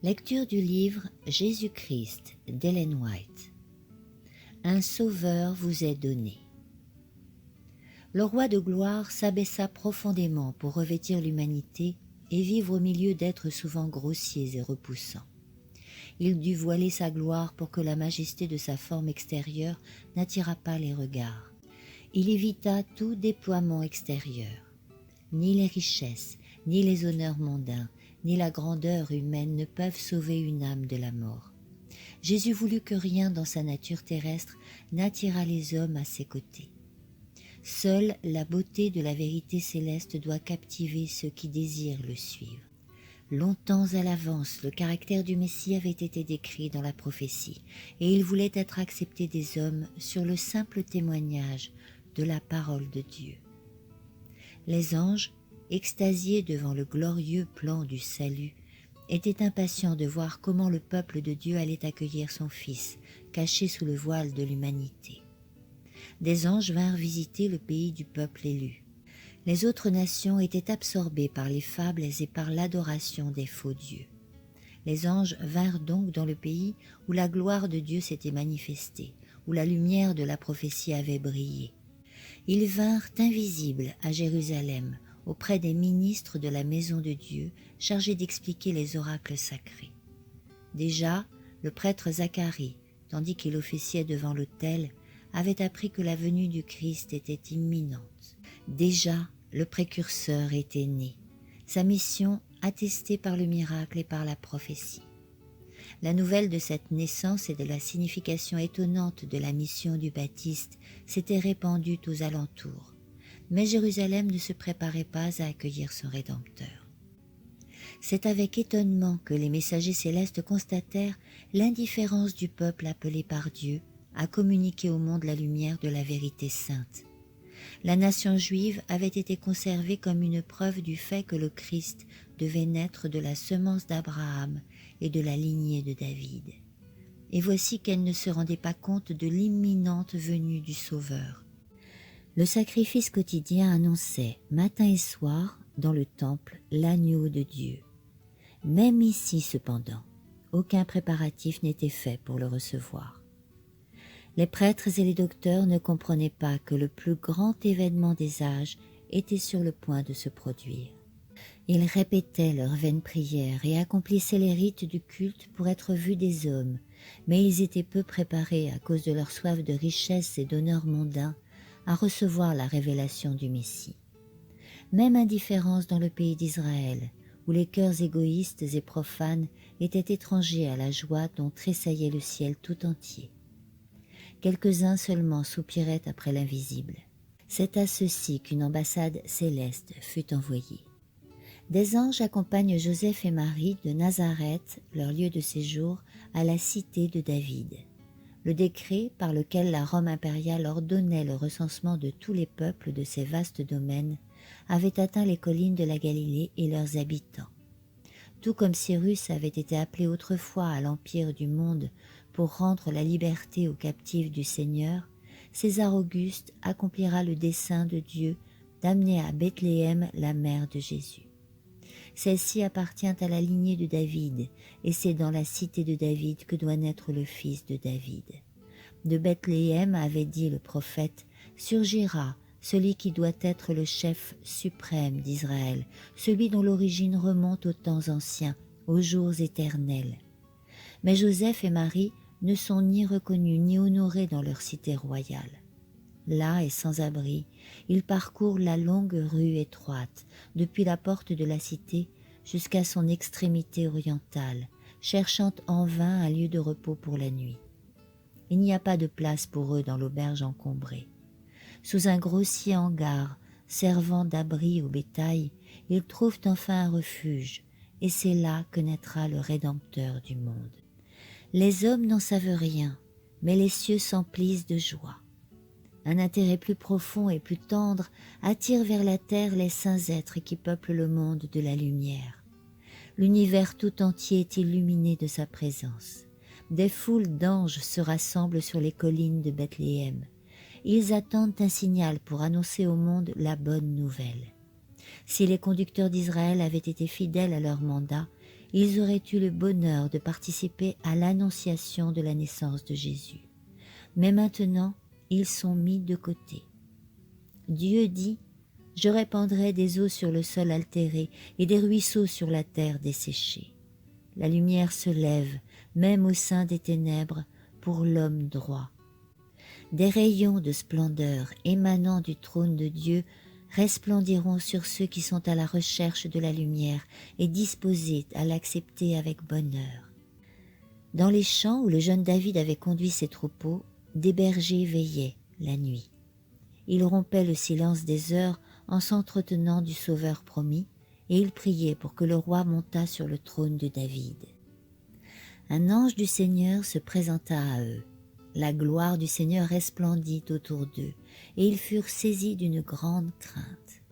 Lecture du livre Jésus-Christ d'Ellen White. Un sauveur vous est donné. Le roi de gloire s'abaissa profondément pour revêtir l'humanité et vivre au milieu d'êtres souvent grossiers et repoussants. Il dut voiler sa gloire pour que la majesté de sa forme extérieure n'attirât pas les regards. Il évita tout déploiement extérieur. Ni les richesses, ni les honneurs mondains, ni la grandeur humaine ne peuvent sauver une âme de la mort. Jésus voulut que rien dans sa nature terrestre n'attirât les hommes à ses côtés. Seule la beauté de la vérité céleste doit captiver ceux qui désirent le suivre. Longtemps à l'avance, le caractère du Messie avait été décrit dans la prophétie, et il voulait être accepté des hommes sur le simple témoignage de la parole de Dieu. Les anges, extasiés devant le glorieux plan du salut, étaient impatients de voir comment le peuple de Dieu allait accueillir son Fils, caché sous le voile de l'humanité. Des anges vinrent visiter le pays du peuple élu. Les autres nations étaient absorbées par les fables et par l'adoration des faux dieux. Les anges vinrent donc dans le pays où la gloire de Dieu s'était manifestée, où la lumière de la prophétie avait brillé. Ils vinrent invisibles à Jérusalem, auprès des ministres de la maison de Dieu, chargés d'expliquer les oracles sacrés. Déjà, le prêtre Zacharie, tandis qu'il officiait devant l'autel, avait appris que la venue du Christ était imminente. Déjà, le précurseur était né, sa mission attestée par le miracle et par la prophétie. La nouvelle de cette naissance et de la signification étonnante de la mission du Baptiste s'était répandue aux alentours. Mais Jérusalem ne se préparait pas à accueillir son Rédempteur. C'est avec étonnement que les messagers célestes constatèrent l'indifférence du peuple appelé par Dieu à communiquer au monde la lumière de la vérité sainte. La nation juive avait été conservée comme une preuve du fait que le Christ devait naître de la semence d'Abraham et de la lignée de David. Et voici qu'elle ne se rendait pas compte de l'imminente venue du Sauveur. Le sacrifice quotidien annonçait, matin et soir, dans le temple, l'agneau de Dieu. Même ici, cependant, aucun préparatif n'était fait pour le recevoir. Les prêtres et les docteurs ne comprenaient pas que le plus grand événement des âges était sur le point de se produire. Ils répétaient leurs vaines prières et accomplissaient les rites du culte pour être vus des hommes, mais ils étaient peu préparés à cause de leur soif de richesses et d'honneurs mondains à recevoir la révélation du Messie. Même indifférence dans le pays d'Israël, où les cœurs égoïstes et profanes étaient étrangers à la joie dont tressaillait le ciel tout entier. Quelques-uns seulement soupiraient après l'invisible. C'est à ceux-ci qu'une ambassade céleste fut envoyée. Des anges accompagnent Joseph et Marie de Nazareth, leur lieu de séjour, à la cité de David. Le décret par lequel la Rome impériale ordonnait le recensement de tous les peuples de ces vastes domaines avait atteint les collines de la Galilée et leurs habitants. Tout comme Cyrus avait été appelé autrefois à l'empire du monde pour rendre la liberté aux captifs du Seigneur, César Auguste accomplira le dessein de Dieu d'amener à Bethléem la mère de Jésus. Celle-ci appartient à la lignée de David, et c'est dans la cité de David que doit naître le fils de David. De Bethléem, avait dit le prophète, surgira celui qui doit être le chef suprême d'Israël, celui dont l'origine remonte aux temps anciens, aux jours éternels. Mais Joseph et Marie ne sont ni reconnus ni honorés dans leur cité royale. Là et sans abri, ils parcourent la longue rue étroite, depuis la porte de la cité jusqu'à son extrémité orientale, cherchant en vain un lieu de repos pour la nuit. Il n'y a pas de place pour eux dans l'auberge encombrée. Sous un grossier hangar, servant d'abri au bétail, ils trouvent enfin un refuge, et c'est là que naîtra le Rédempteur du monde. Les hommes n'en savent rien, mais les cieux s'emplissent de joie. Un intérêt plus profond et plus tendre attire vers la terre les saints êtres qui peuplent le monde de la lumière. L'univers tout entier est illuminé de sa présence. Des foules d'anges se rassemblent sur les collines de Bethléem. Ils attendent un signal pour annoncer au monde la bonne nouvelle. Si les conducteurs d'Israël avaient été fidèles à leur mandat, ils auraient eu le bonheur de participer à l'annonciation de la naissance de Jésus. Mais maintenant, ils sont mis de côté. Dieu dit « Je répandrai des eaux sur le sol altéré et des ruisseaux sur la terre desséchée. » La lumière se lève, même au sein des ténèbres, pour l'homme droit. Des rayons de splendeur émanant du trône de Dieu resplendiront sur ceux qui sont à la recherche de la lumière et disposés à l'accepter avec bonheur. Dans les champs où le jeune David avait conduit ses troupeaux, des bergers veillaient la nuit. Ils rompaient le silence des heures en s'entretenant du Sauveur promis, et ils priaient pour que le roi montât sur le trône de David. Un ange du Seigneur se présenta à eux. La gloire du Seigneur resplendit autour d'eux, et ils furent saisis d'une grande crainte.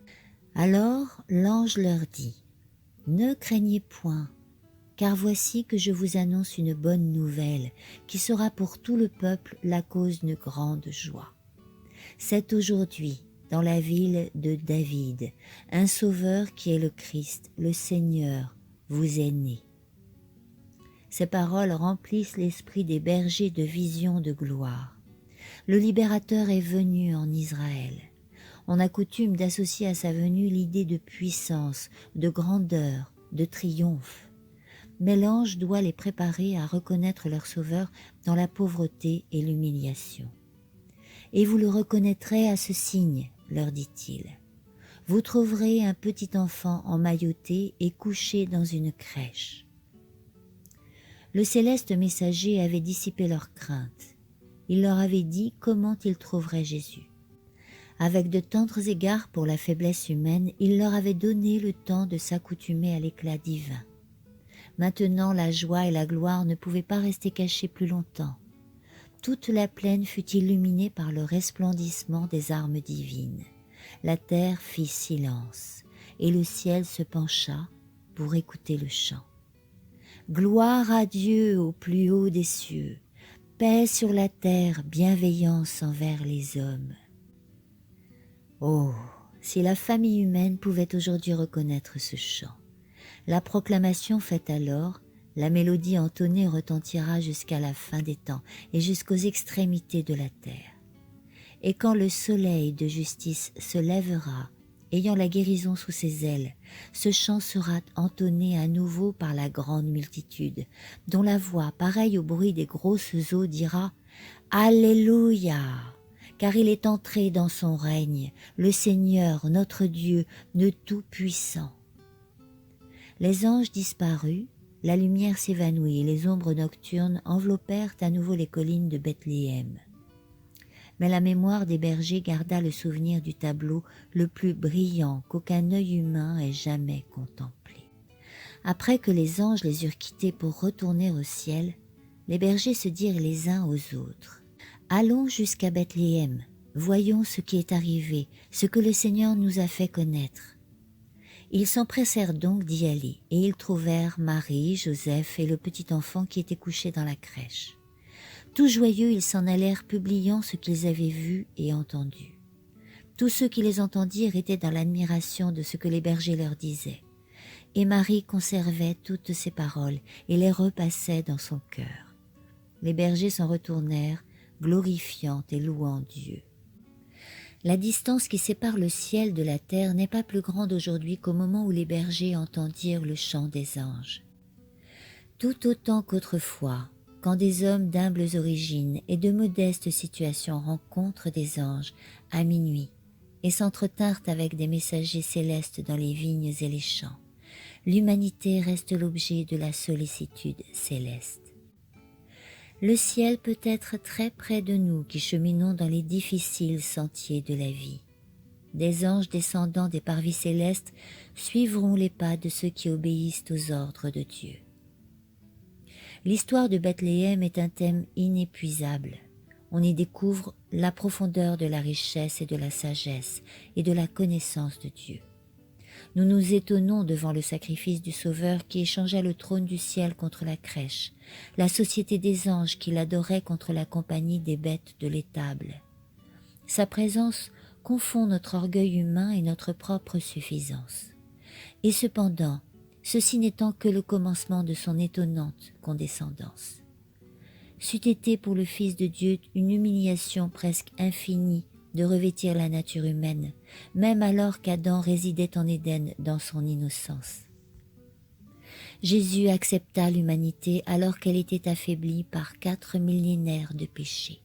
Alors l'ange leur dit « Ne craignez point, car voici que je vous annonce une bonne nouvelle, qui sera pour tout le peuple la cause d'une grande joie. C'est aujourd'hui, dans la ville de David, un sauveur qui est le Christ, le Seigneur, vous est né. » Ces paroles remplissent l'esprit des bergers de visions de gloire. Le libérateur est venu en Israël. On a coutume d'associer à sa venue l'idée de puissance, de grandeur, de triomphe. Mais l'ange doit les préparer à reconnaître leur sauveur dans la pauvreté et l'humiliation. « Et vous le reconnaîtrez à ce signe, leur dit-il. Vous trouverez un petit enfant emmailloté et couché dans une crèche. » Le céleste messager avait dissipé leurs craintes. Il leur avait dit comment ils trouveraient Jésus. Avec de tendres égards pour la faiblesse humaine, il leur avait donné le temps de s'accoutumer à l'éclat divin. Maintenant, la joie et la gloire ne pouvaient pas rester cachées plus longtemps. Toute la plaine fut illuminée par le resplendissement des armes divines. La terre fit silence, et le ciel se pencha pour écouter le chant. Gloire à Dieu au plus haut des cieux, paix sur la terre, bienveillance envers les hommes. Oh, si la famille humaine pouvait aujourd'hui reconnaître ce chant. La proclamation faite alors, la mélodie entonnée retentira jusqu'à la fin des temps et jusqu'aux extrémités de la terre. Et quand le soleil de justice se lèvera, ayant la guérison sous ses ailes, ce chant sera entonné à nouveau par la grande multitude, dont la voix, pareille au bruit des grosses eaux, dira « Alléluia ! Car il est entré dans son règne, le Seigneur, notre Dieu, le Tout-Puissant. » Les anges disparus, la lumière s'évanouit et les ombres nocturnes enveloppèrent à nouveau les collines de Bethléem. Mais la mémoire des bergers garda le souvenir du tableau le plus brillant qu'aucun œil humain ait jamais contemplé. Après que les anges les eurent quittés pour retourner au ciel, les bergers se dirent les uns aux autres « Allons jusqu'à Bethléem, voyons ce qui est arrivé, ce que le Seigneur nous a fait connaître. » Ils s'empressèrent donc d'y aller, et ils trouvèrent Marie, Joseph et le petit enfant qui était couché dans la crèche. Tout joyeux, ils s'en allèrent publiant ce qu'ils avaient vu et entendu. Tous ceux qui les entendirent étaient dans l'admiration de ce que les bergers leur disaient. Et Marie conservait toutes ces paroles et les repassait dans son cœur. Les bergers s'en retournèrent, glorifiant et louant Dieu. La distance qui sépare le ciel de la terre n'est pas plus grande aujourd'hui qu'au moment où les bergers entendirent le chant des anges. Tout autant qu'autrefois, quand des hommes d'humbles origines et de modestes situations rencontrent des anges à minuit et s'entretinrent avec des messagers célestes dans les vignes et les champs, l'humanité reste l'objet de la sollicitude céleste. Le ciel peut être très près de nous qui cheminons dans les difficiles sentiers de la vie. Des anges descendant des parvis célestes suivront les pas de ceux qui obéissent aux ordres de Dieu. L'histoire de Bethléem est un thème inépuisable. On y découvre la profondeur de la richesse et de la sagesse et de la connaissance de Dieu. Nous nous étonnons devant le sacrifice du Sauveur qui échangea le trône du ciel contre la crèche, la société des anges qui l'adorait contre la compagnie des bêtes de l'étable. Sa présence confond notre orgueil humain et notre propre suffisance. Et cependant, ceci n'étant que le commencement de son étonnante condescendance. C'eût été pour le Fils de Dieu une humiliation presque infinie de revêtir la nature humaine, même alors qu'Adam résidait en Éden dans son innocence. Jésus accepta l'humanité alors qu'elle était affaiblie par 4 millénaires de péché.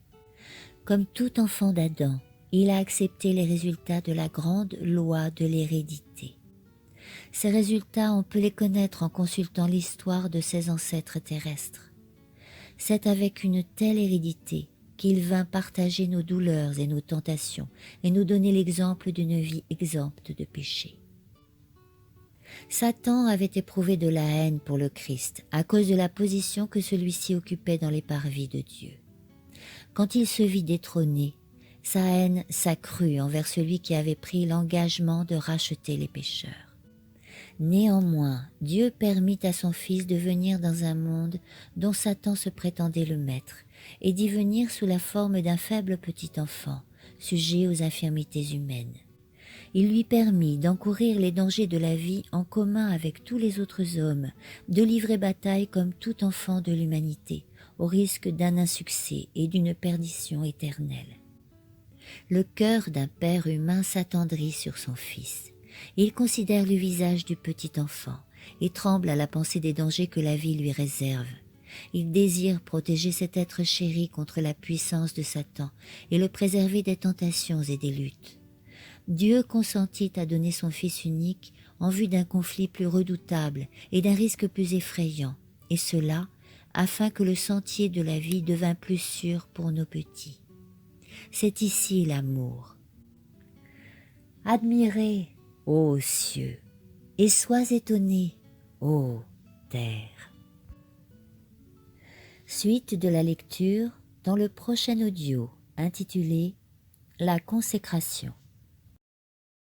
Comme tout enfant d'Adam, il a accepté les résultats de la grande loi de l'hérédité. Ces résultats, on peut les connaître en consultant l'histoire de ses ancêtres terrestres. C'est avec une telle hérédité qu'il vint partager nos douleurs et nos tentations et nous donner l'exemple d'une vie exempte de péché. Satan avait éprouvé de la haine pour le Christ à cause de la position que celui-ci occupait dans les parvis de Dieu. Quand il se vit détrôné, sa haine s'accrut envers celui qui avait pris l'engagement de racheter les pécheurs. Néanmoins, Dieu permit à son Fils de venir dans un monde dont Satan se prétendait le maître, et d'y venir sous la forme d'un faible petit enfant, sujet aux infirmités humaines. Il lui permit d'encourir les dangers de la vie en commun avec tous les autres hommes, de livrer bataille comme tout enfant de l'humanité, au risque d'un insuccès et d'une perdition éternelle. Le cœur d'un père humain s'attendrit sur son fils. Il considère le visage du petit enfant et tremble à la pensée des dangers que la vie lui réserve. Il désire protéger cet être chéri contre la puissance de Satan et le préserver des tentations et des luttes. Dieu consentit à donner son Fils unique en vue d'un conflit plus redoutable et d'un risque plus effrayant, et cela afin que le sentier de la vie devînt plus sûr pour nos petits. C'est ici l'amour. Admirez, ô cieux, et sois étonnés, ô terre. Suite de la lecture dans le prochain audio intitulé La consécration.